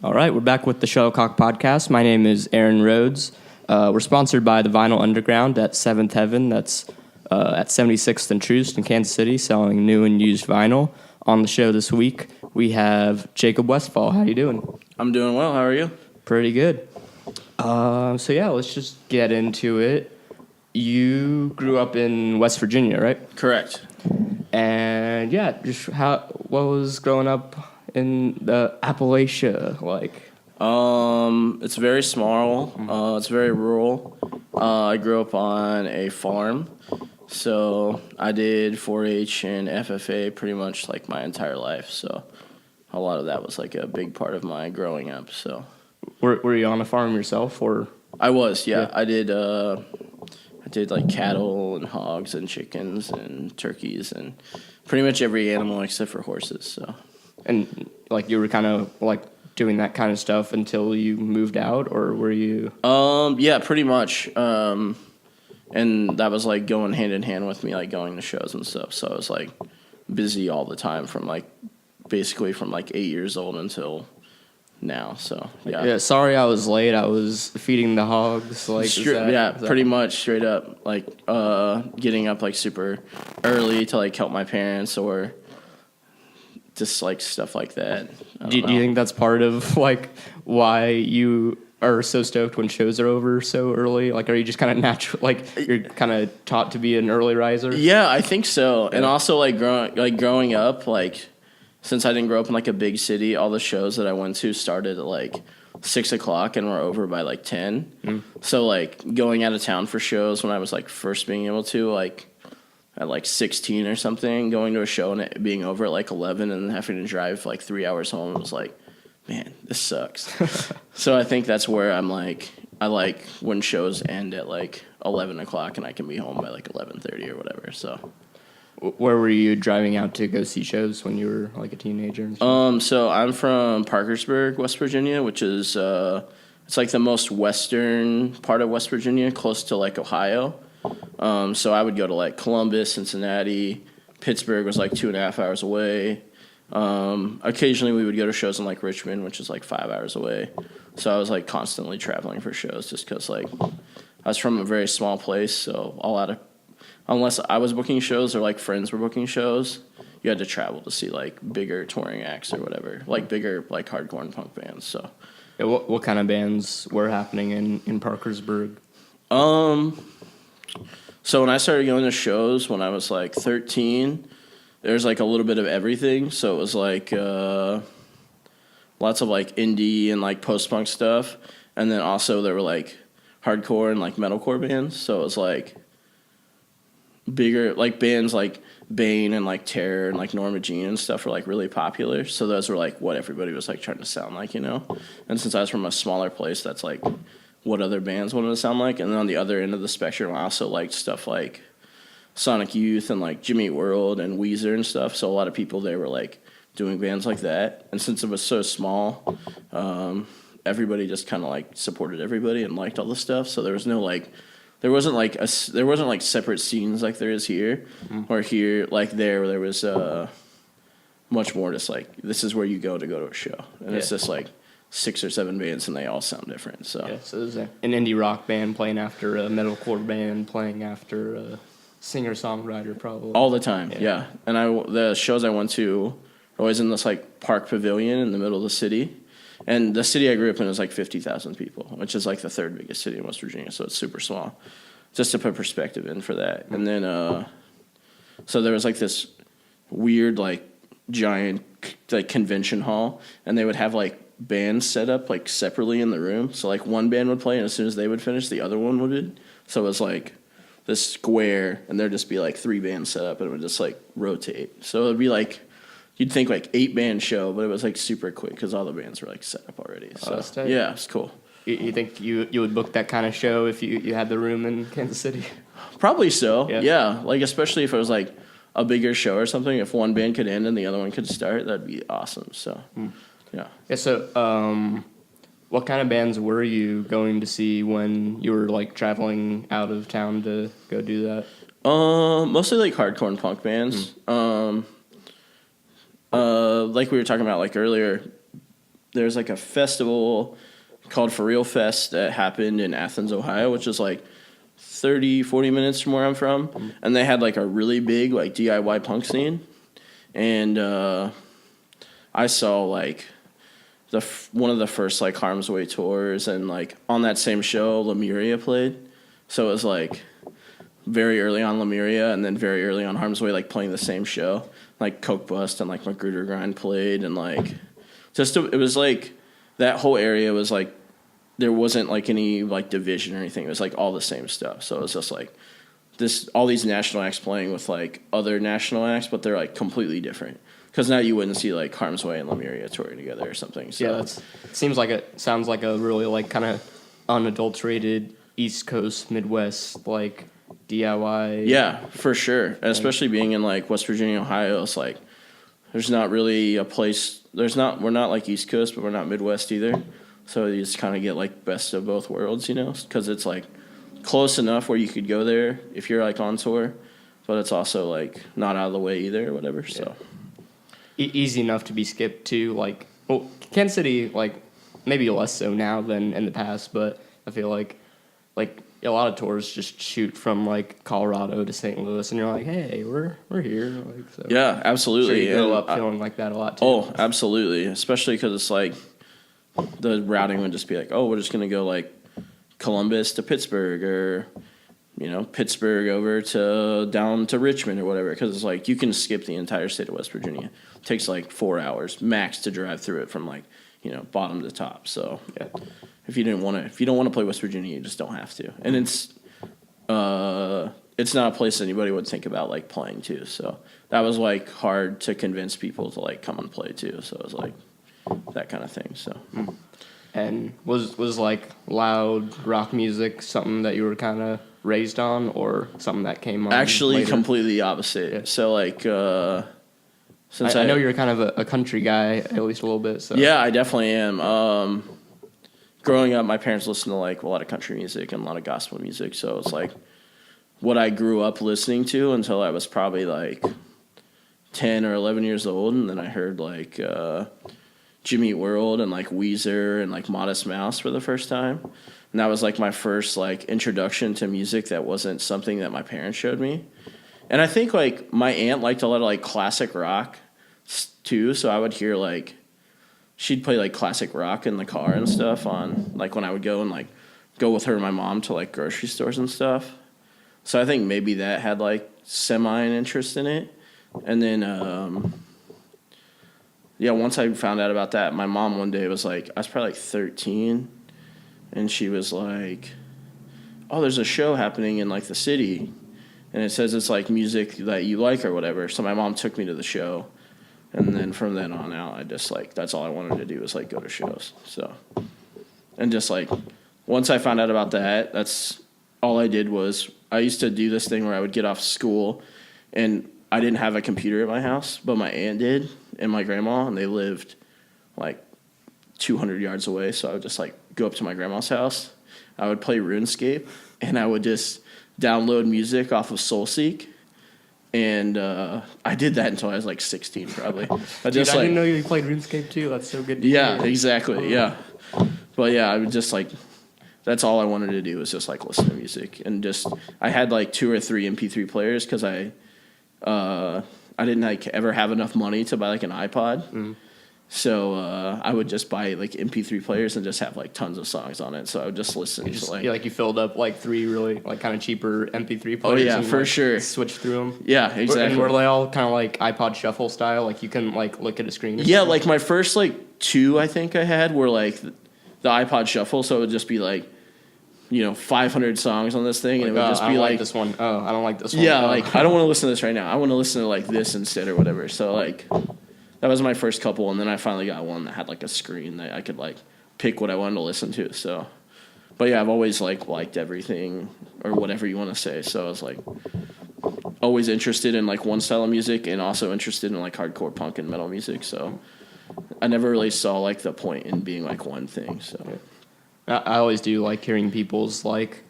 All right, we're back with the Shuttlecock podcast. My name is Aaron Rhodes. We're sponsored by the Vinyl Underground at 7th Heaven. That's at 76th and Troost in Kansas City, selling new and used vinyl. On the show this week, we have Jacob Westfall. How you doing? I'm doing well. How are you? Pretty good. Let's just get into it. You grew up in West Virginia, right? Correct. And what was growing up in the Appalachia like? It's very small. It's very rural. I grew up on a farm, so I did 4-H and FFA pretty much like my entire life. So a lot of that was like a big part of my growing up. So were you on a farm yourself, or? I was, yeah. I did like cattle and hogs and chickens and turkeys and pretty much every animal except for horses. So. And like you were kind of like doing that kind of stuff until you moved out, or were you? Yeah, pretty much. And that was like going hand in hand with me, like going to shows and stuff. So I was like busy all the time from like 8 years old until now. So yeah. Yeah. Sorry, I was late. I was feeding the hogs. Like pretty much straight up. Like getting up like super early to like help my parents or. Just like stuff like that. Do you think that's part of like why you are so stoked when shows are over so early? Like, are you just kind of natural? Like, you're kind of taught to be an early riser? Yeah, I think so. Yeah. And also like growing up, like since I didn't grow up in like a big city, all the shows that I went to started at like 6 o'clock and were over by like 10. Mm. So like going out of town for shows when I was like first being able to like. At like 16 or something, going to a show and it being over at like 11 and having to drive like 3 hours home, was like, man, this sucks. So I think that's where I'm like, I like when shows end at like 11 o'clock and I can be home by like 11:30 or whatever. So, where were you driving out to go see shows when you were like a teenager? So I'm from Parkersburg, West Virginia, which is it's like the most western part of West Virginia, close to like Ohio. So I would go to like Columbus, Cincinnati, Pittsburgh was like 2.5 hours away. Occasionally we would go to shows in like Richmond, which is like 5 hours away. So I was like constantly traveling for shows just because like I was from a very small place. So unless I was booking shows or like friends were booking shows, you had to travel to see like bigger touring acts or whatever, like bigger like hardcore and punk bands. So yeah, what kind of bands were happening in Parkersburg? So when I started going to shows when I was like 13, there was like a little bit of everything. So it was like lots of like indie and like post-punk stuff. And then also there were like hardcore and like metalcore bands. So it was like bigger, like bands like Bane and like Terror and like Norma Jean and stuff were like really popular. So those were like what everybody was like trying to sound like, you know? And since I was from a smaller place, that's like what other bands wanted to sound like. And then on the other end of the spectrum, I also liked stuff like Sonic Youth and like Jimmy Eat World and Weezer and stuff. So a lot of people there were like doing bands like that. And since it was so small, everybody just kind of like supported everybody and liked all the stuff. So there was no like, there wasn't like separate scenes like there is here, or here like there where there was much more just like this is where you go to a show, and it's just like 6 or 7 bands, and they all sound different. So there's an indie rock band playing after a metalcore band playing after a singer-songwriter, probably. All the time, yeah. And the shows I went to were always in this like park pavilion in the middle of the city. And the city I grew up in was like 50,000 people, which is like the third biggest city in West Virginia, so it's super small. Just to put perspective in for that. And then, so there was like this weird like giant like convention hall, and they would have like bands set up like separately in the room. So like one band would play, and as soon as they would finish, the other one would. So it was like this square, and there'd just be like 3 bands set up, and it would just like rotate. So it'd be like you'd think like 8-band show, but it was like super quick because all the bands were like set up already. So yeah, it's cool. You think you would book that kind of show if you had the room in Kansas City? Probably so. Yeah. Like especially if it was like a bigger show or something. If one band could end and the other one could start, that'd be awesome. So yeah. Yeah. So what kind of bands were you going to see when you were like traveling out of town to go do that? Mostly like hardcore and punk bands. Like we were talking about like earlier, there's like a festival called For Real Fest that happened in Athens, Ohio, which is like 30, 40 minutes from where I'm from. And they had like a really big like DIY punk scene. And I saw like one of the first like Harm's Way tours, and like on that same show, Lemuria played. So it was like very early on Lemuria, and then very early on Harm's Way, like playing the same show. Like Coke Bust and like Magruder Grind played, and like it was like that whole area was like there wasn't like any like division or anything. It was like all the same stuff. So it was just like all these national acts playing with like other national acts, but they're like completely different. Because now you wouldn't see like Harm's Way and Lemuria touring together or something. So. Yeah, sounds like a really like kind of unadulterated East Coast Midwest like DIY. Yeah, for sure. Especially being in like West Virginia, Ohio, it's like there's not really a place. We're not like East Coast, but we're not Midwest either. So you just kind of get like best of both worlds, you know, because it's like close enough where you could go there if you're like on tour, but it's also like not out of the way either or whatever. So. Easy enough to be skipped to, like, well, Kansas City, like, maybe less so now than in the past, but I feel like a lot of tours just shoot from like Colorado to St. Louis, and you're like, hey, we're here. Like, so. Yeah, absolutely. Sure, you go up feeling like that a lot too. Oh, absolutely, especially because it's like the routing would just be like, oh, we're just gonna go like Columbus to Pittsburgh, or you know, Pittsburgh over to down to Richmond or whatever, because it's like you can skip the entire state of West Virginia. It takes like 4 hours max to drive through it from like, you know, bottom to top. So yeah, if you don't want to play West Virginia, you just don't have to. And it's not a place anybody would think about like playing to. So that was like hard to convince people to like come and play too. So it was like that kind of thing. So. And was like loud rock music something that you were kind of raised on, or something that came on actually later? Completely opposite. Yeah. So like since I know you're kind of a country guy, at least a little bit. So yeah, I definitely am. Growing up, my parents listened to like a lot of country music and a lot of gospel music, so it's like what I grew up listening to until I was probably like 10 or 11 years old, and then I heard like Jimmy Eat World and like Weezer and like Modest Mouse for the first time. And that was like my first like introduction to music that wasn't something that my parents showed me. And I think like my aunt liked a lot of like classic rock too, so I would hear like she'd play like classic rock in the car and stuff on like when I would go and like go with her and my mom to like grocery stores and stuff. So I think maybe that had like semi an interest in it. And then yeah, once I found out about that, my mom one day was like, I was probably like 13, and she was like, oh, there's a show happening in like the city, and it says it's like music that you like or whatever. So my mom took me to the show, and then from then on out, I just like, that's all I wanted to do was like go to shows. So, and just like, once I found out about that, that's all I did was, I used to do this thing where I would get off school, and I didn't have a computer at my house, but my aunt did, and my grandma, and they lived like 200 yards away. So I would just like go up to my grandma's house. I would play RuneScape, and I would just download music off of SoulSeek. And I did that until I was like 16, probably. I didn't know you played RuneScape too. That's so good to hear. Yeah, exactly. Yeah. But yeah, I would just like, that's all I wanted to do was just like listen to music. And just, I had like 2 or 3 MP3 players because I didn't like ever have enough money to buy like an iPod. So I would just buy like MP3 players and just have like tons of songs on it. So I would just listen to like, you filled up like 3 really like kind of cheaper MP3 players. Oh yeah, and, for like, sure. Switch through them. Yeah, exactly. And were they all kind of like iPod Shuffle style? Like you can like look at a screen. Yeah, like my first like 2 I think I had were like the iPod Shuffle. So it would just be like, 500 songs on this thing, and it would just be like this one. Oh, I don't like this one. Yeah, like I don't want to listen to this right now. I want to listen to like this instead or whatever. So like that was my first couple, and then I finally got one that had like a screen that I could like pick what I wanted to listen to. So, but yeah, I've always like liked everything or whatever you want to say. So I was like always interested in like one style of music, and also interested in like hardcore punk and metal music. So I never really saw like the point in being like one thing. So. I always do like hearing people's like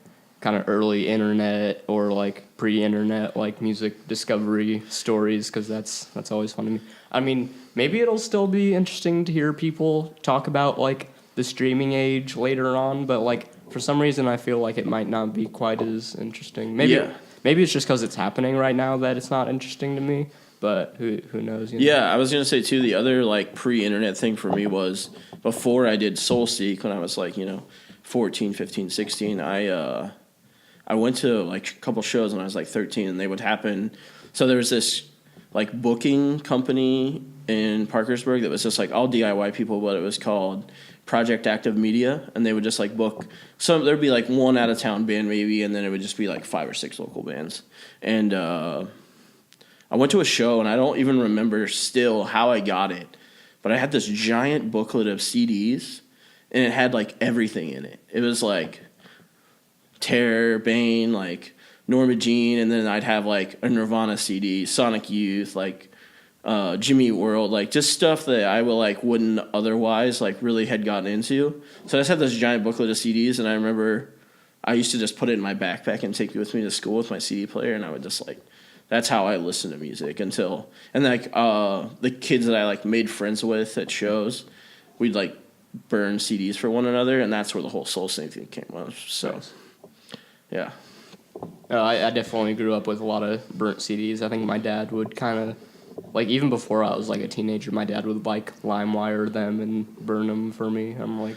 kind of early internet or like pre-internet like music discovery stories, because that's always fun to me. I mean, maybe it'll still be interesting to hear people talk about like the streaming age later on, but like for some reason I feel like it might not be quite as interesting. Maybe it's just because it's happening right now that it's not interesting to me. But who knows? You know? Yeah, I was gonna say too. The other like pre-internet thing for me was before I did SoulSeek when I was like 14, 15, 16. I went to like a couple shows when I was like 13, and they would happen. So there was this like booking company in Parkersburg that was just like all DIY people, but it was called Project Active Media, and they would just like book some. There'd be like one out of town band maybe, and then it would just be like 5 or 6 local bands. And I went to a show, and I don't even remember still how I got it, but I had this giant booklet of CDs, and it had like everything in it. It was like Terror, Bane, like Norma Jean, and then I'd have like a Nirvana CD, Sonic Youth, like Jimmy Eat World, like just stuff that I wouldn't otherwise like really had gotten into. So I just had this giant booklet of CDs, and I remember I used to just put it in my backpack and take it with me to school with my CD player, and I would just like, that's how I listened to music until, and like the kids that I like made friends with at shows, we'd like burn CDs for one another, and that's where the whole Soul Sync thing came from. So, yeah. I definitely grew up with a lot of burnt CDs. I think my dad would kind of, like, even before I was like a teenager, my dad would like LimeWire them and burn them for me. I'm like,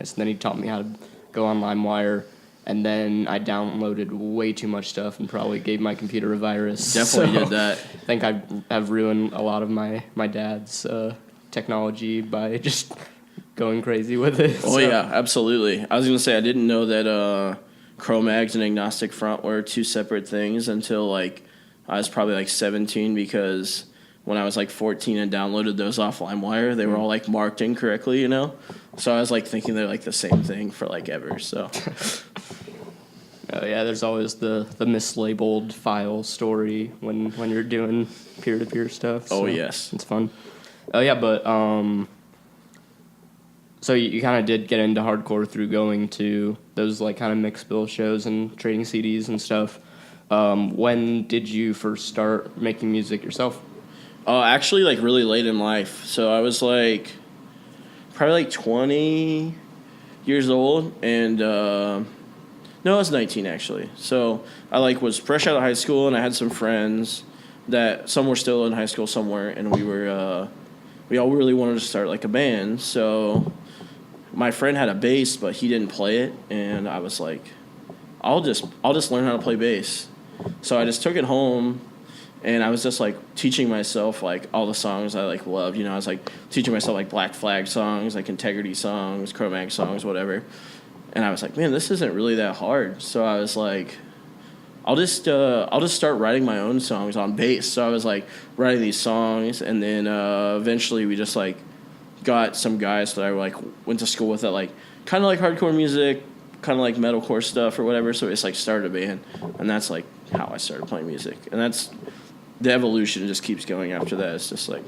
so then he taught me how to go on LimeWire. And then I downloaded way too much stuff and probably gave my computer a virus. Definitely did that. I think I've ruined a lot of my dad's technology by just going crazy with it. Oh, yeah, absolutely. I was going to say, I didn't know that Cro-Mags and Agnostic Front were two separate things until like I was probably like 17, because when I was like 14 and downloaded those off LimeWire, they were all like marked incorrectly, you know? So I was like thinking they're like the same thing for like ever, so. Yeah, there's always the mislabeled file story when you're doing peer-to-peer stuff. So oh, yes. It's fun. Oh, yeah, but so you kind of did get into hardcore through going to those like kind of mixed bill shows and trading CDs and stuff. When did you first start making music yourself? Actually, like really late in life. So I was like probably like 20 years old, and no, I was 19 actually. So I like was fresh out of high school, and I had some friends that some were still in high school somewhere, and we all really wanted to start like a band. So my friend had a bass, but he didn't play it, and I was like, I'll just learn how to play bass. So I just took it home, and I was just like teaching myself like all the songs I like loved. You know, I was like teaching myself like Black Flag songs, like Integrity songs, Cro-Mag songs, whatever. And I was like, man, this isn't really that hard. So I was like, I'll just start writing my own songs on bass. So I was like writing these songs, and then eventually we just like got some guys that I like went to school with that like kind of like hardcore music, kind of like metalcore stuff or whatever. So we just like started a band, and that's like how I started playing music. And that's the evolution just keeps going after that. It's just like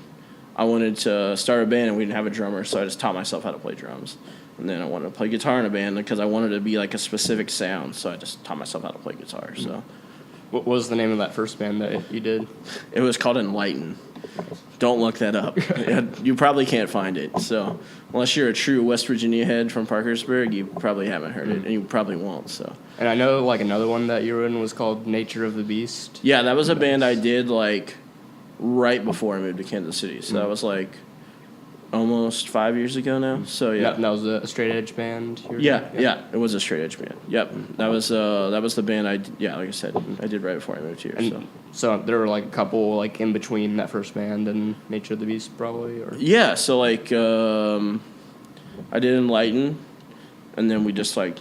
I wanted to start a band, and we didn't have a drummer, so I just taught myself how to play drums. And then I wanted to play guitar in a band because I wanted to be like a specific sound, so I just taught myself how to play guitar. So, what was the name of that first band that you did? It was called Enlighten. Don't look that up. You probably can't find it. So unless you're a true West Virginia head from Parkersburg, you probably haven't heard it, and you probably won't. So. And I know like another one that you were in was called Nature of the Beast. Yeah, that was a band I did like right before I moved to Kansas City. So that was like almost 5 years ago now. So yeah, that was a straight edge band. Yeah, it was a straight edge band. Yep, that was the band like I said, I did right before I moved here. And so there were like a couple like in between that first band and Nature of the Beast, probably. Or yeah, so like I did Enlighten, and then we just like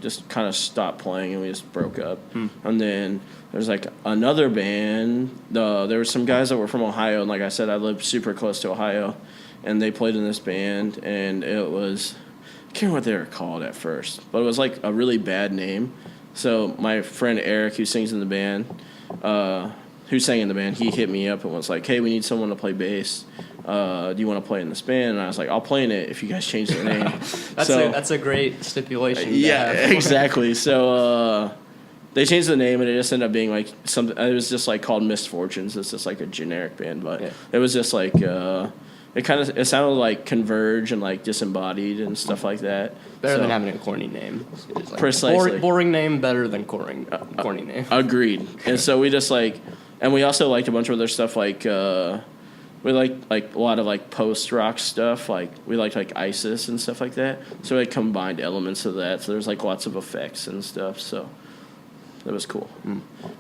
just kind of stopped playing, and we just broke up. And then there's like another band. There were some guys that were from Ohio, and like I said, I lived super close to Ohio. And they played in this band, and it was, I can't remember what they were called at first, but it was like a really bad name. So my friend Eric, who sings in the band, who sang in the band, he hit me up and was like, hey, we need someone to play bass. Do you want to play in this band? And I was like, I'll play in it if you guys change the name. That's a great stipulation. Yeah, exactly. So They changed the name, and it just ended up being like something. It was just like called Misfortunes. It's just like a generic band, but it was just like it sounded like Converge and like Disembodied and stuff like that. Better than having a corny name. It's like Precisely. Boring name, better than corny name. Agreed. And so we just like, and we also liked a bunch of other stuff like we liked like a lot of like post rock stuff. Like we liked like ISIS and stuff like that. So we combined elements of that. So there's like lots of effects and stuff. So that was cool.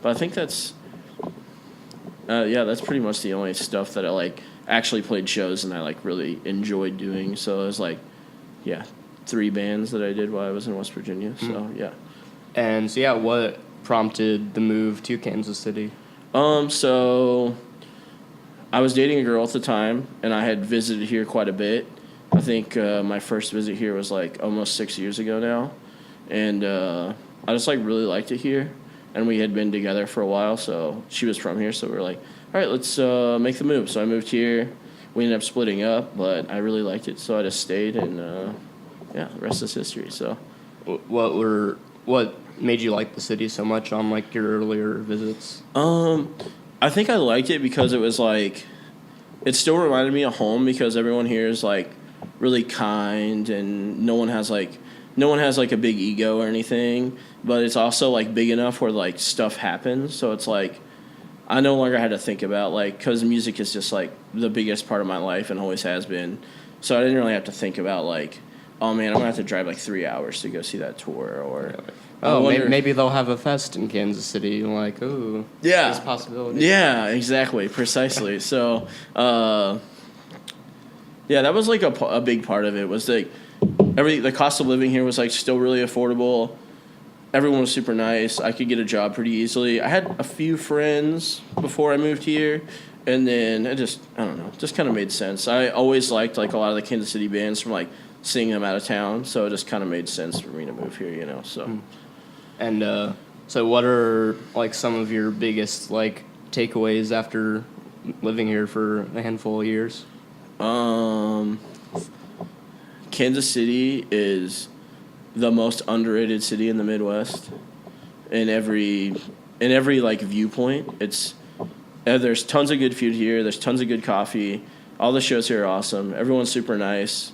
But I think that's that's pretty much the only stuff that I like actually played shows and I like really enjoyed doing. So it was like 3 bands that I did while I was in West Virginia. So And so what prompted the move to Kansas City? So I was dating a girl at the time, and I had visited here quite a bit. I think my first visit here was like almost 6 years ago now, and I just like really liked it here, and we had been together for a while. So she was from here, so we were like, all right, let's make the move. So I moved here. We ended up splitting up, but I really liked it, so I just stayed, and the rest is history. So, what made you like the city so much on like your earlier visits? I think I liked it because it was like, it still reminded me of home because everyone here is like really kind and no one has like a big ego or anything, but it's also like big enough where like stuff happens. So it's like, I no longer had to think about like, cause music is just like the biggest part of my life and always has been. So I didn't really have to think about like, oh man, I'm gonna have to drive like 3 hours to go see that tour or. Maybe they'll have a fest in Kansas City. Like, ooh, there's possibility. Yeah, exactly, precisely. So, that was like a big part of it. Was like the cost of living here was like still really affordable. Everyone was super nice. I could get a job pretty easily. I had a few friends before I moved here, and then I don't know, just kind of made sense. I always liked like a lot of the Kansas City bands from like seeing them out of town, so it just kind of made sense for me to move here, so. And so what are like some of your biggest like takeaways after living here for a handful of years? Kansas City is the most underrated city in the Midwest. In every like viewpoint, there's tons of good food here. There's tons of good coffee. All the shows here are awesome. Everyone's super nice.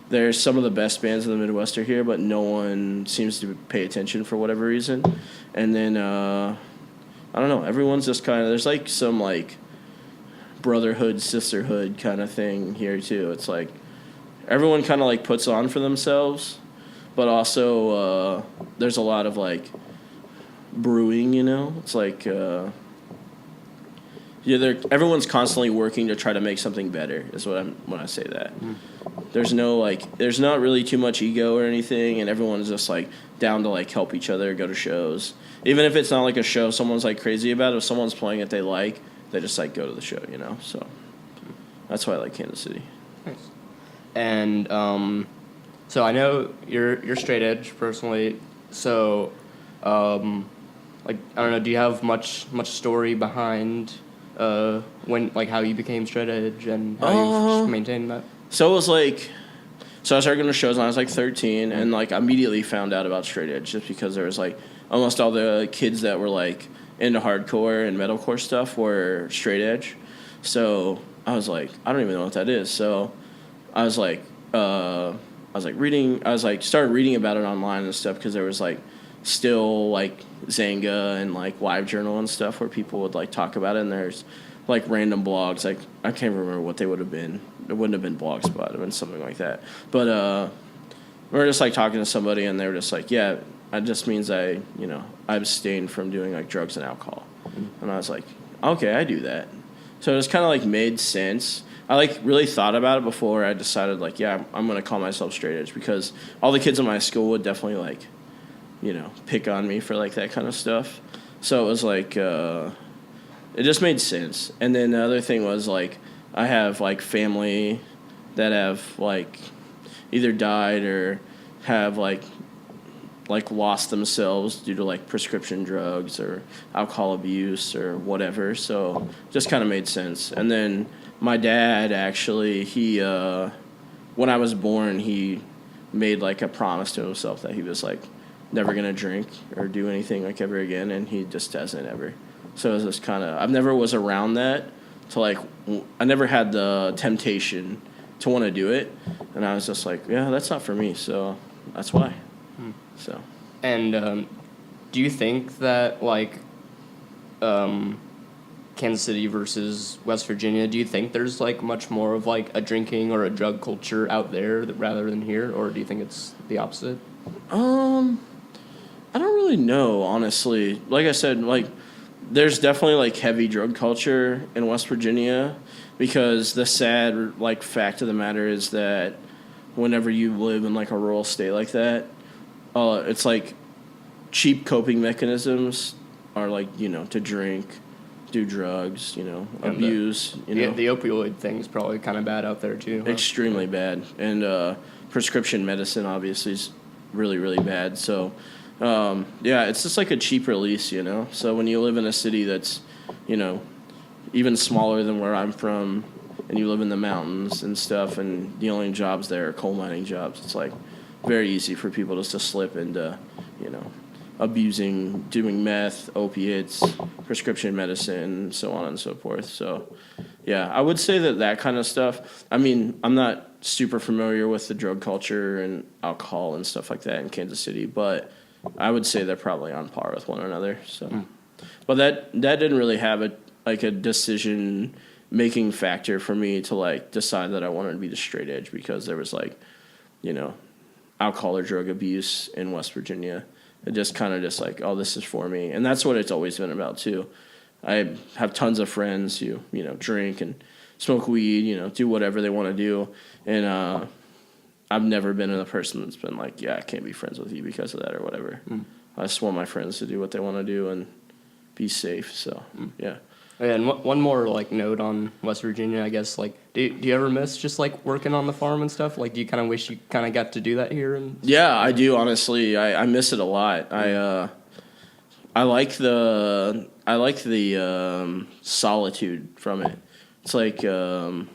There's some of the best bands in the Midwest are here, but no one seems to pay attention for whatever reason. And then I don't know. Everyone's just kind of, there's like some like brotherhood, sisterhood kind of thing here too. It's like everyone kind of like puts on for themselves, but also there's a lot of like brewing. It's like everyone's constantly working to try to make something better. Is when I say that. There's not really too much ego or anything, and everyone's just like down to like help each other, go to shows. Even if it's not like a show someone's like crazy about, if someone's playing it they like, they just like go to the show, So that's why I like Kansas City. Nice. And so I know you're straight edge personally. So like I don't know, do you have much story behind when like how you became straight edge and how you've maintained that? So it was like, I started going to shows when I was like 13, and like immediately found out about straight edge just because there was like almost all the kids that were like into hardcore and metalcore stuff were straight edge. So I was like, I don't even know what that is. So I was like started reading about it online and stuff because there was like still like Zanga and like LiveJournal and stuff where people would like talk about it, and there's like random blogs. Like I can't remember what they would have been. It wouldn't have been Blogspot. It would have been something like that. But we were just like talking to somebody, and they were just like, yeah, it just means I abstained from doing like drugs and alcohol. And I was like, okay, I do that. So it just kind of like made sense. I like really thought about it before I decided like, yeah, I'm going to call myself straight edge because all the kids in my school would definitely like, pick on me for like that kind of stuff. So it was like, it just made sense. And then the other thing was like, I have like family that have like either died or have like lost themselves due to like prescription drugs or alcohol abuse or whatever. So just kind of made sense. And then my dad actually, he when I was born, he made like a promise to himself that he was like never gonna drink or do anything like ever again, and he just doesn't ever. So it was just kind of, I've never was around that to like, I never had the temptation to want to do it, and I was just like, yeah, that's not for me, so that's why. So. And do you think that, like, Kansas City versus West Virginia, do you think there's, like, much more of, like, a drinking or a drug culture out there rather than here, or do you think it's the opposite? I don't really know, honestly. Like I said, like, there's definitely, like, heavy drug culture in West Virginia, because the sad, like, fact of the matter is that whenever you live in, like, a rural state like that, it's, like, cheap coping mechanisms are, like, you know, to drink, do drugs, you know, And abuse, you know. The opioid thing's probably kind of bad out there, too. Huh? Extremely bad. And prescription medicine, obviously, is really, really bad. So, yeah, it's just like a cheap release, you know. So when you live in a city that's, you know, even smaller than where I'm from, and you live in the mountains and stuff, and the only jobs there are coal mining jobs, it's like very easy for people just to slip into, you know, abusing, doing meth, opiates, prescription medicine, so on and so forth. So, yeah, I would say that kind of stuff. I mean, I'm not super familiar with the drug culture and alcohol and stuff like that in Kansas City, but I would say they're probably on par with one another. So, but that didn't really have a decision making factor for me to like decide that I wanted to be the straight edge, because there was like, you know, alcohol or drug abuse in West Virginia. It just kind of just like, oh, this is for me. And that's what it's always been about, too. I have tons of friends who, you know, drink and smoke weed, you know, do whatever they want to do. And I've never been a person that's been like, yeah, I can't be friends with you because of that or whatever. I just want my friends to do what they want to do and be safe. So, yeah. And one more, like, note on West Virginia, I guess, like, do you ever miss just, like, working on the farm and stuff? Like, do you kind of wish you kind of got to do that here? Yeah, I do, honestly. I miss it a lot. I like the solitude from it. It's like you're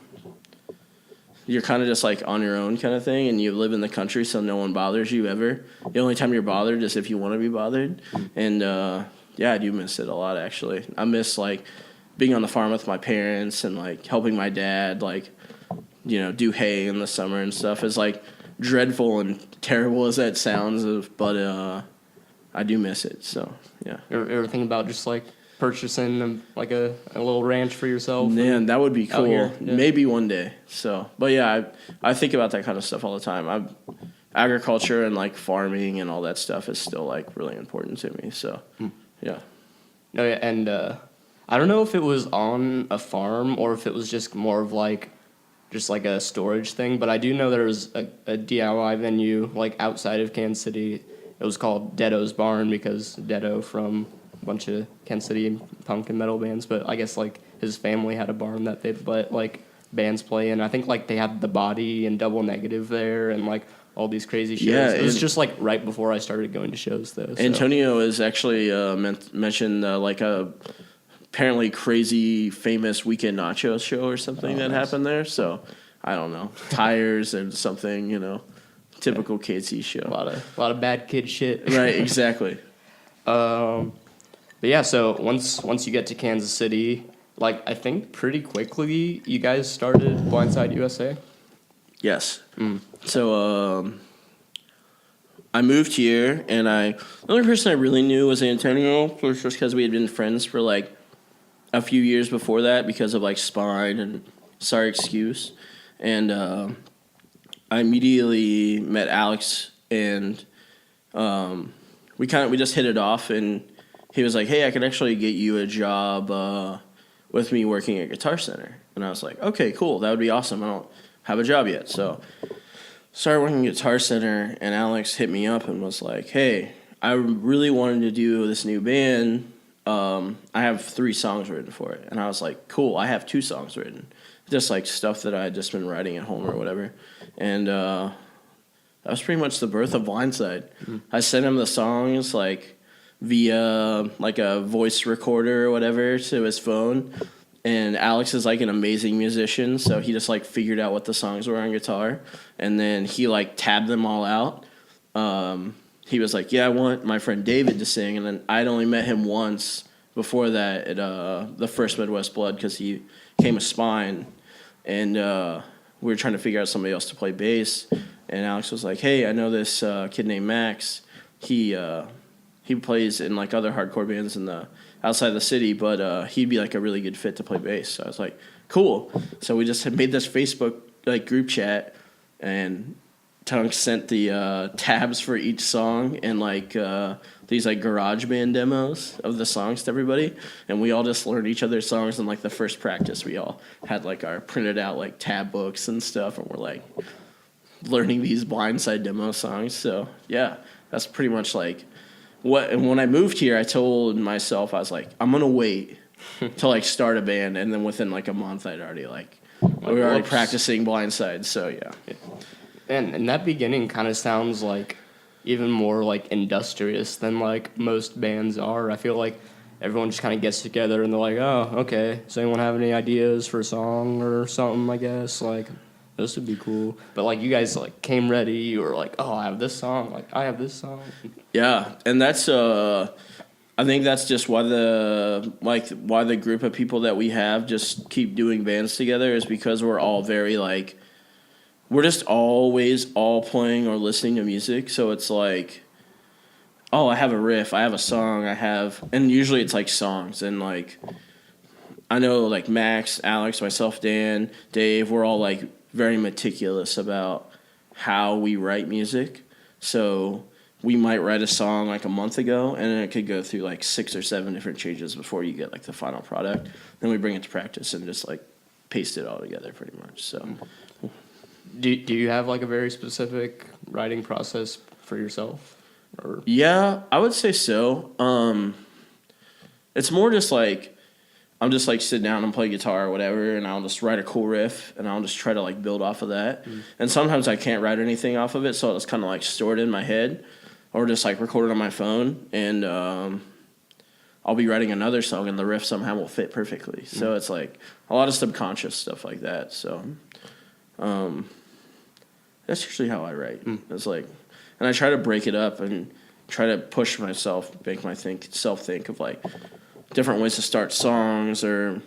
kind of just, like, on your own kind of thing, and you live in the country, so no one bothers you ever. The only time you're bothered is if you want to be bothered. And, yeah, I do miss it a lot, actually. I miss, like, being on the farm with my parents and, like, helping my dad, like, you know, do hay in the summer and stuff. Is like, dreadful and terrible as that sounds, but I do miss it, so, yeah. You ever think about just, like, purchasing, like, a little ranch for yourself? Man, that would be cool. Yeah. Maybe one day, so. But, yeah, I think about that kind of stuff all the time. Agriculture and, like, farming and all that stuff is still, like, really important to me, so, yeah. No, yeah, and I don't know if it was on a farm or if it was just more of like just like a storage thing, but I do know there was a DIY venue like outside of Kansas City. It was called Deado's Barn because Deado from a bunch of Kansas City punk and metal bands, but I guess like his family had a barn that they'd let like bands play in. I think like they had The Body and Double Negative there and like all these crazy shows. Yeah, it was just like right before I started going to shows though. So. Antonio is actually mentioned like a apparently crazy famous Weekend Nachos show or something that happened there. So I don't know, tires and something, you know, typical KC show. A lot of bad kid shit. Right, exactly. But yeah, so once you get to Kansas City, like I think pretty quickly you guys started Blindside USA. Yes. So I moved here, and the only person I really knew was Antonio, just because we had been friends for like a few years before that because of like Spine and Sorry Excuse, and I immediately met Alex, and we just hit it off, and he was like, "Hey, I can actually get you a job with me working at Guitar Center," and I was like, "Okay, cool, that would be awesome. I don't have a job yet," so started working at Guitar Center, and Alex hit me up and was like, "Hey, I really wanted to do this new band. I have 3 songs written for it." And I was like, "Cool, I have 2 songs written." Just like stuff that I had just been writing at home or whatever. And that was pretty much the birth of Blindside. I sent him the songs like via like a voice recorder or whatever to his phone. And Alex is like an amazing musician, so he just like figured out what the songs were on guitar, and then he like tabbed them all out. he was like, yeah, I want my friend David to sing. And then I'd only met him once before that at the first Midwest Blood because he came a spine. And we were trying to figure out somebody else to play bass. And Alex was like, hey, I know this kid named Max. He plays in like other hardcore bands in the outside the city, but he'd be like a really good fit to play bass. So I was like, cool. So we just had made this Facebook like group chat, and Tunk sent the tabs for each song and like these like garage band demos of the songs to everybody, and we all just learned each other's songs. And like the first practice, we all had like our printed out like tab books and stuff, and we're like learning these Blindside demo songs. So yeah, that's pretty much like what. And when I moved here, I told myself, I was like, I'm gonna wait to like start a band, and then within like a month, I'd already we were already practicing Blindside. So yeah. And that beginning kind of sounds like even more like industrious than like most bands are. I feel like everyone just kind of gets together and they're like, oh, okay, does anyone have any ideas for a song or something, I guess? Like, this would be cool. But like you guys like came ready, you were like, oh, I have this song, like I have this song. Yeah, and that's I think that's just why the group of people that we have just keep doing bands together is because we're all very like, we're just always all playing or listening to music. So it's like, oh, I have a riff, I have a song, and usually it's like songs. And like, I know like Max, Alex, myself, Dan, Dave, we're all like very meticulous about how we write music. So we might write a song like a month ago, and then it could go through like 6 or 7 different changes before you get like the final product. Then we bring it to practice and just like paste it all together pretty much. So. Do you have like a very specific writing process for yourself? Or? Yeah, I would say so. It's more just like I'm just like sit down and play guitar or whatever, and I'll just write a cool riff, and I'll just try to like build off of that. And sometimes I can't write anything off of it, so I'll just kind of like store it in my head, or just like record it on my phone, and I'll be writing another song, and the riff somehow will fit perfectly. So it's like a lot of subconscious stuff like that. So. That's usually how I write. It's like, and I try to break it up and try to push myself, make myself think of like different ways to start songs or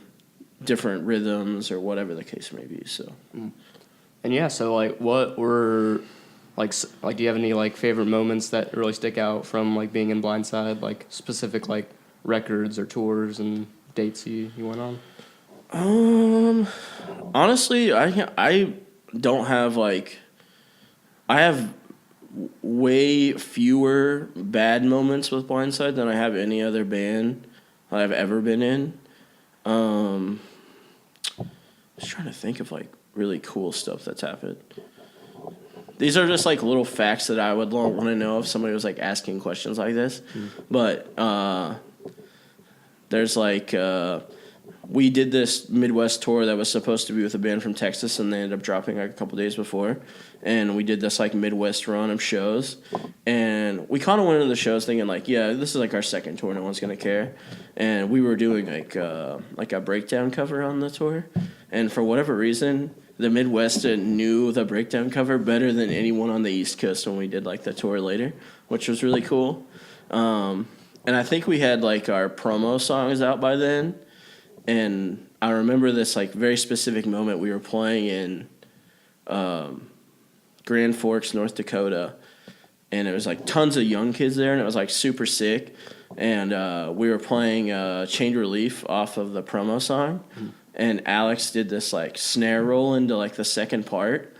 different rhythms or whatever the case may be. So, and yeah, so like, what were like do you have any like favorite moments that really stick out from like being in Blindside, like specific like records or tours and dates you went on? Honestly, I don't have like. I have way fewer bad moments with Blindside than I have any other band I've ever been in. Just trying to think of like really cool stuff that's happened. These are just like little facts that I would want to know if somebody was like asking questions like this. But there's like we did this Midwest tour that was supposed to be with a band from Texas, and they ended up dropping like a couple days before. And we did this like Midwest run of shows, and we kind of went into the shows thinking like, yeah, this is like our second tour, no one's gonna care. And we were doing like a breakdown cover on the tour, and for whatever reason, the Midwest knew the breakdown cover better than anyone on the East Coast when we did like the tour later, which was really cool. And I think we had like our promo songs out by then. And I remember this like very specific moment. We were playing in Grand Forks, North Dakota, and it was like tons of young kids there, and it was like super sick. And we were playing Chained Relief off of the promo song, and Alex did this like snare roll into like the second part,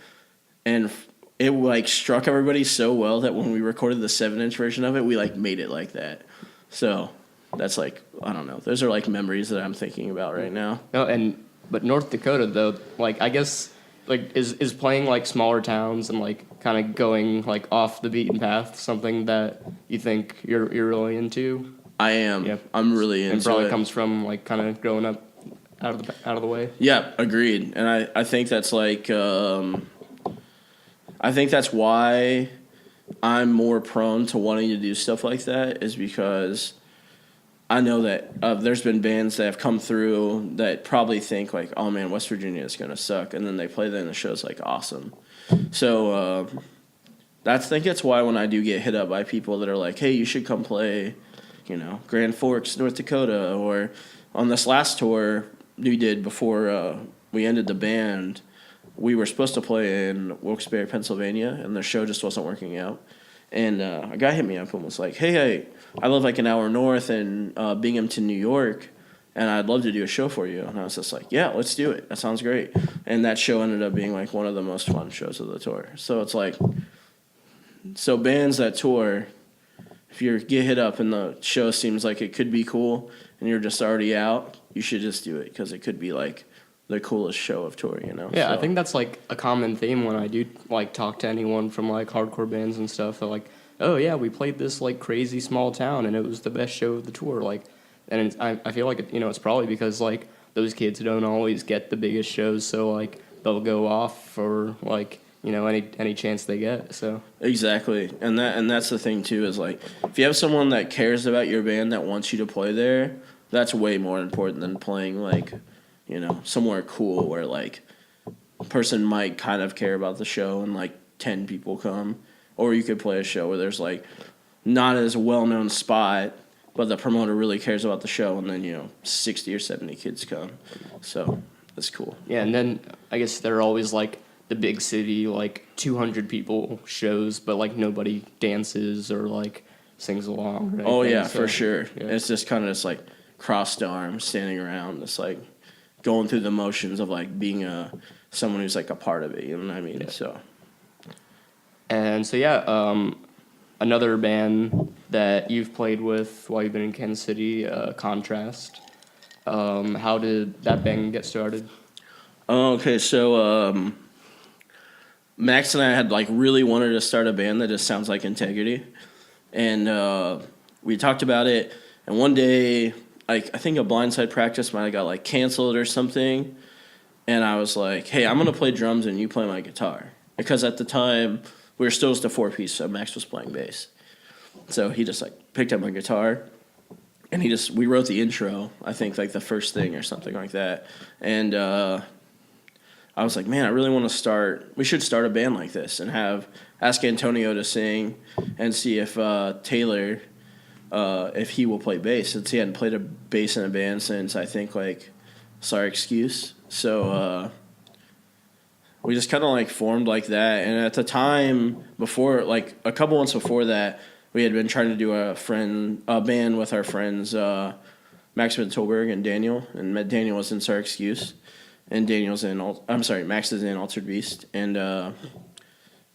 and it like struck everybody so well that when we recorded the 7-inch version of it, we like made it like that. So. That's like, I don't know. Those are like memories that I'm thinking about right now. Oh, but North Dakota though, like I guess like is playing like smaller towns and like kind of going like off the beaten path something that you think you're really into? I am. Yep. I'm really into it. And probably comes from like kind of growing up out of the way. Yeah, agreed. And I think that's like I think that's why I'm more prone to wanting to do stuff like that is because I know that there's been bands that have come through that probably think like, oh man, West Virginia is going to suck. And then they play that and the show's like awesome. So I think that's why when I do get hit up by people that are like, hey, you should come play, Grand Forks, North Dakota, or on this last tour we did before we ended the band, we were supposed to play in Wilkes-Barre, Pennsylvania, and the show just wasn't working out. And a guy hit me up and was like, hey, I live like an hour north in Binghamton, New York, and I'd love to do a show for you. And I was just like, yeah, let's do it. That sounds great. And that show ended up being like one of the most fun shows of the tour. So it's like, so bands that tour, if you get hit up and the show seems like it could be cool and you're just already out, you should just do it because it could be like the coolest show of tour, Yeah, So, I think that's like a common theme when I do like talk to anyone from like hardcore bands and stuff. They're like, oh yeah, we played this like crazy small town and it was the best show of the tour. Like, and I feel like it's probably because like those kids don't always get the biggest shows, so like they'll go off for like any chance they get. So exactly, and that's the thing too is like if you have someone that cares about your band that wants you to play there, that's way more important than playing like somewhere cool where like a person might kind of care about the show and like 10 people come, or you could play a show where there's like not as well known spot, but the promoter really cares about the show, and then 60 or 70 kids come, so that's cool. Yeah, and then I guess they're always like the big city like 200 people shows, but like nobody dances or like sings along. Or oh yeah, so, for sure. Yeah. It's just kind of just like crossed arms, standing around, just like going through the motions of like being someone who's like a part of it. You know what I mean? Yeah. So. And so yeah, another band that you've played with while you've been in Kansas City, Contrast. How did that band get started? Okay, so Max and I had like really wanted to start a band that just sounds like Integrity, and we talked about it. And one day, like I think a Blindside practice might have got like canceled or something, and I was like, "Hey, I'm gonna play drums and you play my guitar," because at the time we were still just a 4-piece, so Max was playing bass. So he just like picked up my guitar, and we wrote the intro. I think like the first thing or something like that, and I was like, man, I really want to we should start a band like this and ask Antonio to sing and see if Taylor, if he will play bass, since he hadn't played a bass in a band since I think like Sorry Excuse. So we just kind of like formed like that. And at the time before, like a couple months before that, we had been trying to do a band with our friends, Max Tolberg and Daniel. And Daniel was in Sorry Excuse. And Max is in Altered Beast. And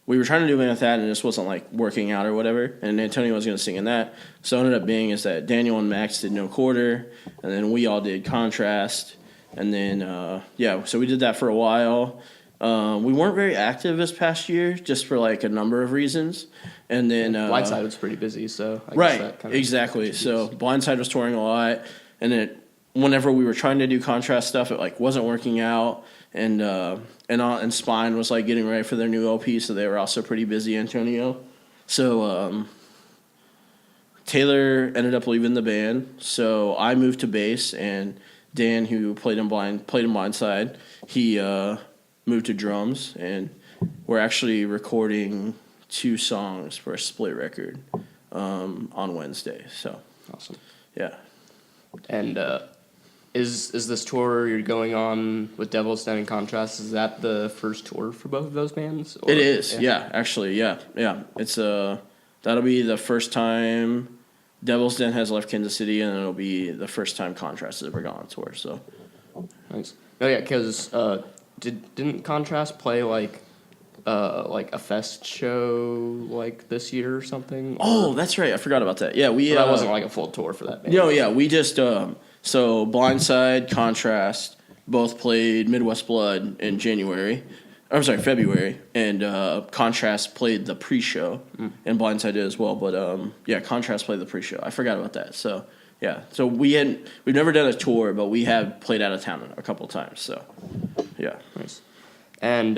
we were trying to do it with that, and it just wasn't like working out or whatever. And Antonio was going to sing in that. So it ended up being is that Daniel and Max did No Quarter, and then we all did Contrast. And then, so we did that for a while. We weren't very active this past year, just for like a number of reasons. And then Blindside was pretty busy, so I right, guess that kind of exactly. So Blindside was touring a lot, and whenever we were trying to do Contrast stuff, it like wasn't working out, and Spine was like getting ready for their new LP, so they were also pretty busy. Antonio, so Taylor ended up leaving the band, so I moved to bass, and Dan, who played in Blindside, he moved to drums, and we're actually recording 2 songs for a split record on Wednesday. So awesome. Yeah. And is this tour you're going on with Devil's Den and Contrast, is that the first tour for both of those bands? Or? It is, yeah, actually, yeah. It's that'll be the first time Devil's Den has left Kansas City, and it'll be the first time Contrast has ever gone on tour. So nice. Oh yeah, because didn't Contrast play like a fest show like this year or something? Oh, that's right. I forgot about that. Yeah, that wasn't like a full tour for that band. No, yeah, we just so Blindside, Contrast both played Midwest Blood in February, and Contrast played the pre-show, and Blindside did as well. But Contrast played the pre-show. I forgot about that. So yeah, so we've never done a tour, but we have played out of town a couple times. So yeah, nice. And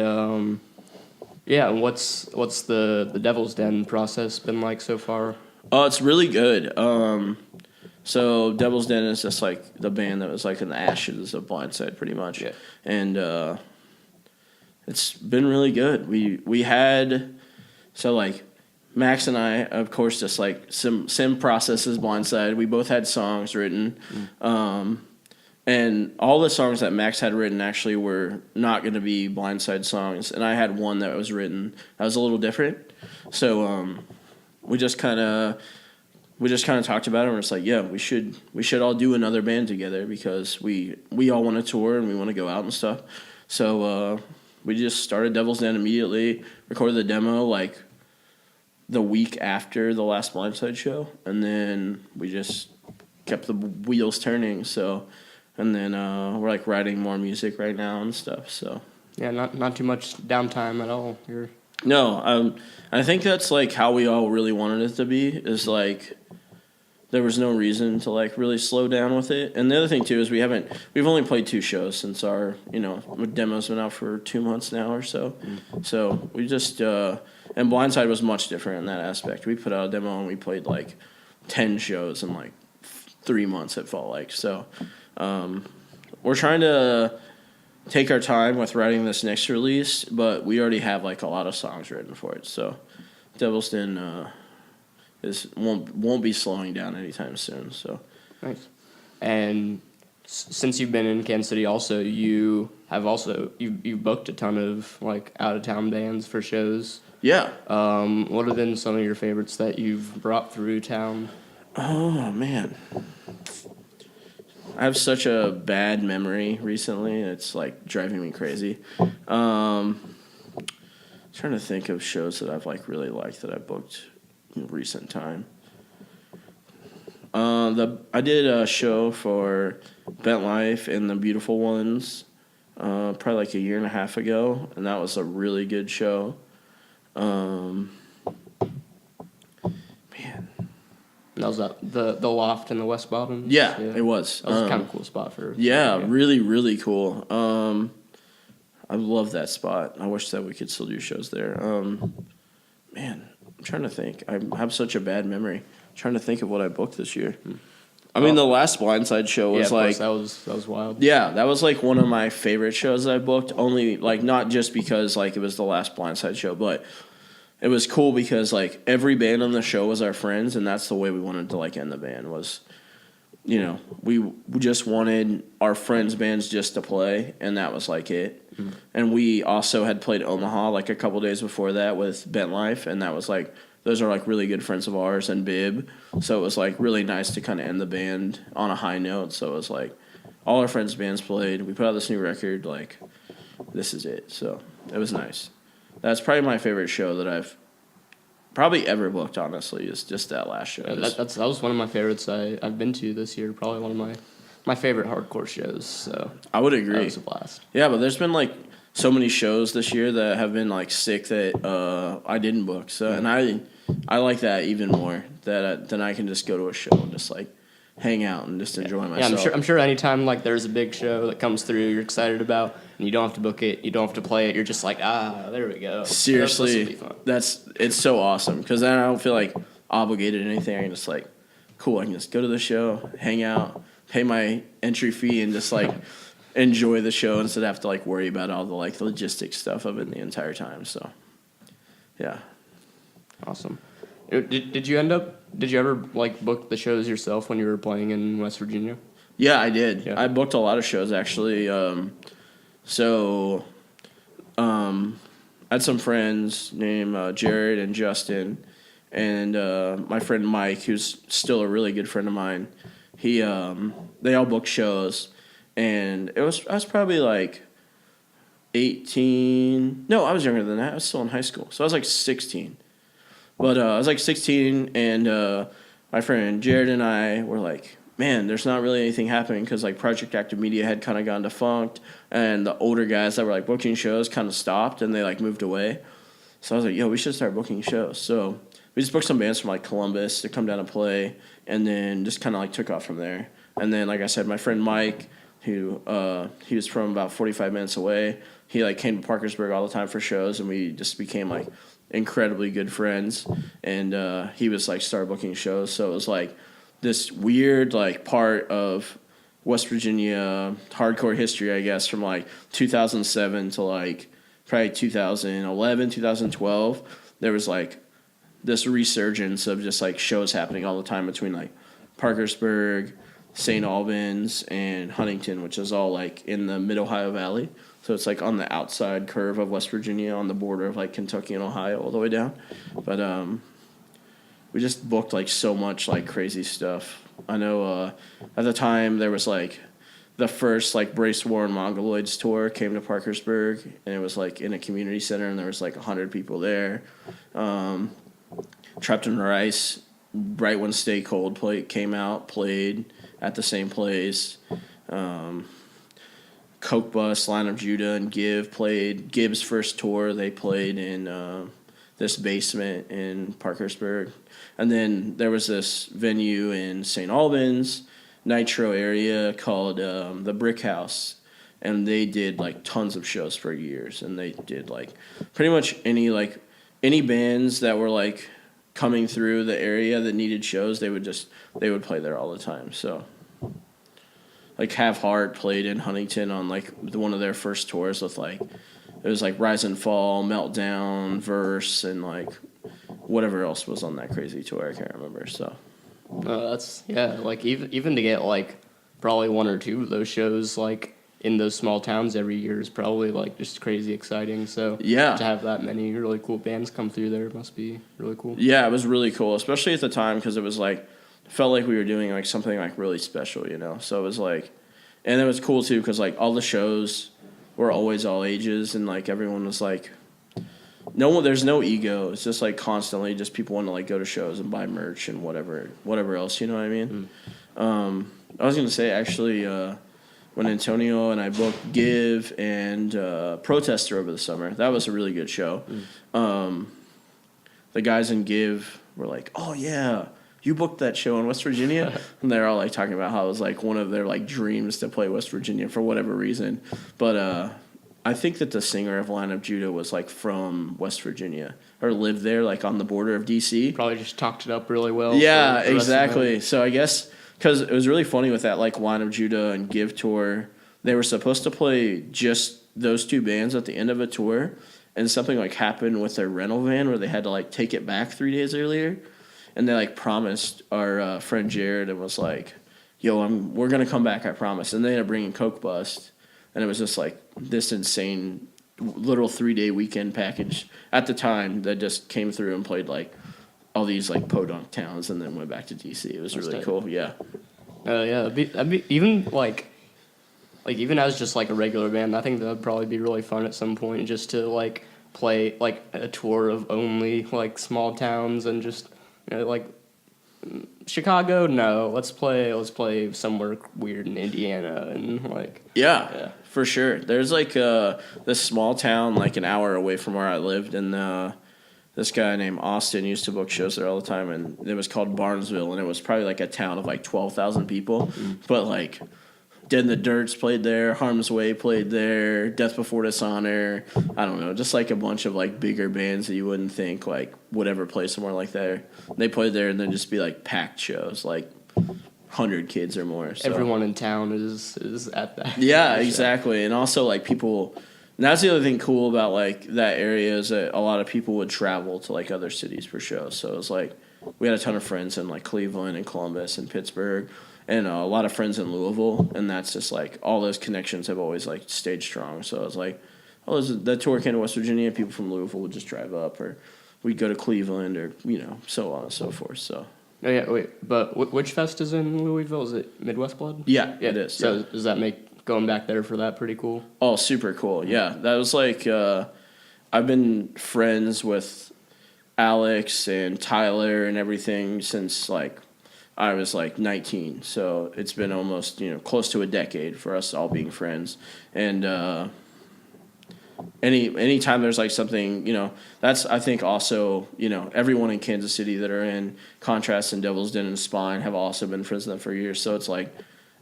what's the Devil's Den process been like so far? Oh, it's really good. So Devil's Den is just like the band that was like in the ashes of Blindside, pretty much. Yeah. And it's been really good. We had So like Max and I, of course, just like sim processes Blindside. We both had songs written. And all the songs that Max had written actually were not going to be Blindside songs, and I had one that was written that was a little different. So we just kind of talked about it, and we're just like, yeah, we should all do another band together because we all want to tour and we want to go out and stuff. So we just started Devil's Den immediately, recorded the demo like the week after the last Blindside show, and then we just kept the wheels turning. So. And then we're like writing more music right now and stuff. So yeah, not too much downtime at all. No, I think that's like how we all really wanted it to be. Is like there was no reason to like really slow down with it. And the other thing too is we've only played 2 shows since our demo's been out for 2 months now or so. So we just and Blindside was much different in that aspect. We put out a demo and we played like 10 shows in like 3 months. It felt like so. We're trying to take our time with writing this next release, but we already have like a lot of songs written for it. So Devil's Den won't be slowing down anytime soon. So nice. And since you've been in Kansas City, also you've booked a ton of like out of town bands for shows. Yeah. What have been some of your favorites that you've brought through town? Oh man. I have such a bad memory recently. It's like driving me crazy. Trying to think of shows that I've like really liked that I booked in recent time. I did a show for Bent Life and the Beautiful Ones, probably like a year and a half ago, and that was a really good show. That was the loft in the West Bottom. Yeah, it was. That was kind of a cool spot for. Yeah, really, really cool. I love that spot. I wish that we could still do shows there. Man, I'm trying to think. I have such a bad memory. I'm trying to think of what I booked this year. I mean, the last Blindside show was like that was wild. Yeah, that was like one of my favorite shows that I booked. Only like not just because like it was the last Blindside show, but it was cool because like every band on the show was our friends, and that's the way we wanted to like end the band was, we just wanted our friends' bands just to play, and that was like it. Mm-hmm. And we also had played Omaha like a couple days before that with Bent Life, and that was like those are like really good friends of ours and Bib, so it was like really nice to kind of end the band on a high note. So it was like all our friends' bands played. We put out this new record, like this is it. So it was nice. That's probably my favorite show that I've probably ever booked, honestly, is just that last show. Yeah, that was one of my favorites I've been to this year. Probably one of my favorite hardcore shows. So I would agree. That was a blast. Yeah, but there's been like so many shows this year that have been like sick that I didn't book. So and I like that even more. That then I can just go to a show and just like hang out and just enjoy myself. Yeah, I'm sure anytime like there's a big show that comes through you're excited about and you don't have to book it, you don't have to play it, you're just like, there we go. Seriously, it's so awesome because then I don't feel like obligated to anything. I can just like, cool, I can just go to the show, hang out, pay my entry fee, and just like enjoy the show instead of have to like worry about all the like logistics stuff of it the entire time. So, yeah. Awesome. Did you ever like book the shows yourself when you were playing in West Virginia? Yeah, I did. Yeah. I booked a lot of shows actually. I had some friends named Jared and Justin, and my friend Mike, who's still a really good friend of mine. They all booked shows, and I was probably like 18. No, I was younger than that. I was still in high school, so I was like 16. But I was like 16, and my friend Jared and I were like, man, there's not really anything happening because like Project Active Media had kind of gone defunct, and the older guys that were like booking shows kind of stopped, and they like moved away. So I was like, yo, we should start booking shows. So we just booked some bands from like Columbus to come down and play, and then just kind of like took off from there. And then, like I said, my friend Mike, who he was from about 45 minutes away, he like came to Parkersburg all the time for shows, and we just became like incredibly good friends. And he was like started booking shows, so it was like this weird like part of West Virginia hardcore history, I guess, from like 2007 to like probably 2011, 2012, there was like this resurgence of just like shows happening all the time between like Parkersburg, St. Albans, and Huntington, which is all like in the Mid-Ohio Valley. So it's like on the outside curve of West Virginia, on the border of like Kentucky and Ohio, all the way down. But we just booked like so much like crazy stuff. I know at the time there was like the first like Brace War and Mongoloids tour came to Parkersburg, and it was like in a community center, and there was like 100 people there. Trapped in Rice, right when Stay Cold came out, played at the same place. Coke Bus, Line of Judah, and Give played. Gibb's first tour, they played in this basement in Parkersburg. And then there was this venue in St. Albans, Nitro area called the Brick House. And they did like tons of shows for years. And they did like pretty much any bands that were like coming through the area that needed shows, they would play there all the time. So like Have Heart played in Huntington on like one of their first tours with like it was like Rise and Fall, Meltdown, Verse, and like whatever else was on that crazy tour. I can't remember. So that's like even to get like probably one or two of those shows like in those small towns every year is probably like just crazy exciting. So yeah, to have that many really cool bands come through there must be really cool. Yeah, it was really cool, especially at the time because it was like felt like we were doing like something like really special, you know. So it was like, and it was cool too because like all the shows were always all ages, and like everyone was like, there's no ego. It's just like constantly just people want to like go to shows and buy merch and whatever else, you know what I mean? I was gonna say actually when Antonio and I booked Give and Protester over the summer, that was a really good show. The guys in Give were like, "Oh yeah, you booked that show in West Virginia?" And they're all like talking about how it was like one of their like dreams to play West Virginia for whatever reason. But I think that the singer of Line of Judah was like from West Virginia or lived there, like on the border of DC. Probably just talked it up really well. Yeah, exactly. So I guess because it was really funny with that like Line of Judah and Give tour, they were supposed to play just those two bands at the end of a tour, and something like happened with their rental van where they had to like take it back 3 days earlier, and they like promised our friend Jared and was like, "Yo, we're gonna come back, I promise." And they ended up bringing Coke Bust, and it was just like this insane little 3-day weekend package at the time that just came through and played like all these like podunk towns and then went back to DC. It was really cool. Yeah. Yeah. That'd be even like even as just like a regular band, I think that'd probably be really fun at some point just to like play like a tour of only like small towns and just like Chicago. No, let's play somewhere weird in Indiana and like yeah. For sure. There's like this small town like an hour away from where I lived, and this guy named Austin used to book shows there all the time, and it was called Barnesville, and it was probably like a town of like 12,000 people. But like Dead in the Dirts played there, Harm's Way played there, Death Before Dishonor, I don't know, just like a bunch of like bigger bands that you wouldn't think like would ever play somewhere like that. They played there and then just be like packed shows, like 100 kids or more. So. Everyone in town is at that. Yeah, exactly. And also like people, and that's the other thing cool about like that area is that a lot of people would travel to like other cities for shows. So it was like we had a ton of friends in like Cleveland and Columbus and Pittsburgh, and a lot of friends in Louisville, and that's just like all those connections have always like stayed strong. So I was like, that tour came to West Virginia, people from Louisville would just drive up, or we'd go to Cleveland, or so on and so forth. So. Oh yeah, wait, but which fest is in Louisville? Is it Midwest Blood? Yeah, it is. So does that make going back there for that pretty cool? Oh, super cool. Yeah, that was like I've been friends with Alex and Tyler and everything since like I was like 19. So it's been almost close to a decade for us all being friends, and anytime there's like something, that's I think also, everyone in Kansas City that are in Contrast and Devil's Den and Spine have also been friends with them for years. So it's like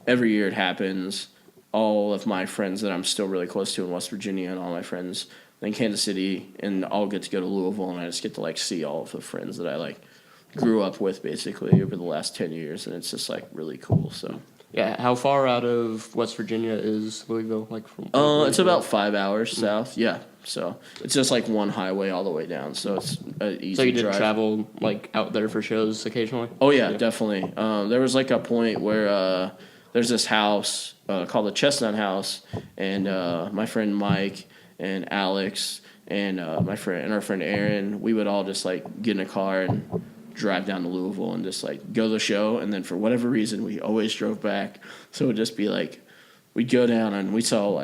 every year it happens. All of my friends that I'm still really close to in West Virginia and all my friends in Kansas City, and I'll get to go to Louisville, and I just get to like see all of the friends that I like grew up with basically over the last 10 years, and it's just like really cool. So Yeah, how far out of West Virginia is Louisville? Like from? It's about 5 hours south. Yeah, so it's just like one highway all the way down. So it's an easy So you did drive. travel like out there for shows occasionally? Oh yeah, definitely. There was like a point where there's this house called the Chestnut House, and my friend Mike and Alex and our friend Aaron, we would all just like get in a car and drive down to Louisville and just like go to the show, and then for whatever reason we always drove back. So it would just be like we'd go down and we saw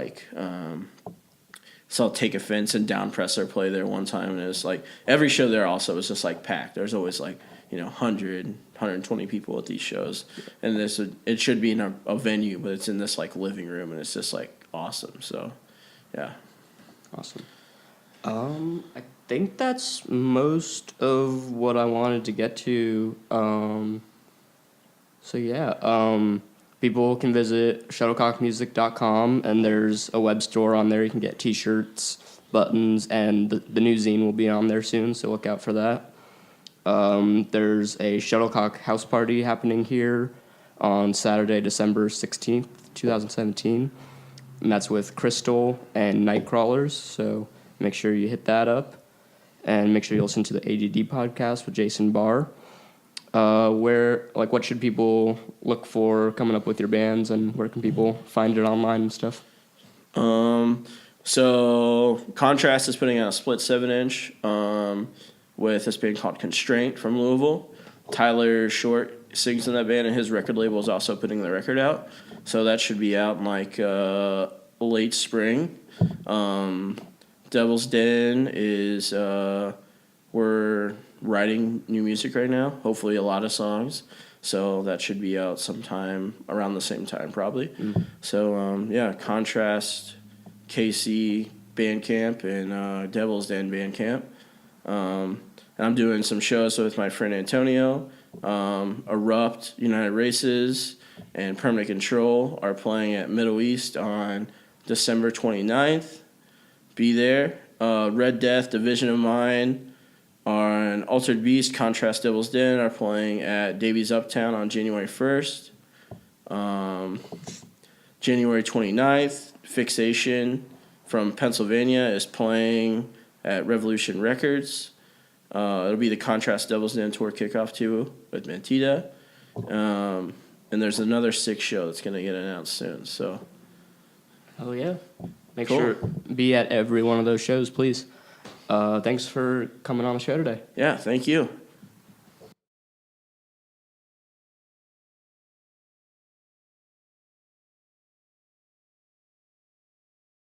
Take Offense and Downpresser play there one time, and it was like every show there also was just like packed. There's always like 100, 120 people at these shows, and it should be in a venue, but it's in this like living room, and it's just like awesome. So, yeah, awesome. I think that's most of what I wanted to get to. People can visit shuttlecockmusic.com, and there's a web store on there. You can get T-shirts, buttons, and the new zine will be on there soon, so look out for that. There's a Shuttlecock house party happening here on Saturday, December 16th, 2017, and that's with Crystal and Nightcrawlers, so make sure you hit that up, and make sure you listen to the A.D.D podcast with Jason Barr. What should people look for coming up with your bands, and where can people find it online and stuff? So Contrast is putting out a split 7-inch with this band called Constraint from Louisville. Tyler Short sings in that band, and his record label is also putting the record out. So that should be out in like late spring. Devil's Den is we're writing new music right now, hopefully a lot of songs. So that should be out sometime around the same time probably. Mm-hmm. So, Contrast, KC Bandcamp, and Devil's Den Bandcamp. And I'm doing some shows with my friend Antonio. Erupt, United Races, and Permanent Control are playing at Middle East on December 29th. Be there. Red Death, Division of Mine, on Altered Beast, Contrast, Devil's Den are playing at Davies Uptown on January 1st. January 29th, Fixation from Pennsylvania is playing at Revolution Records. It'll be the Contrast Devil's Den tour kickoff too with Mentita. And there's another 6 show that's going to get announced soon. So, oh yeah, make sure be at every one of those shows, please. Thanks for coming on the show today. Yeah, thank you.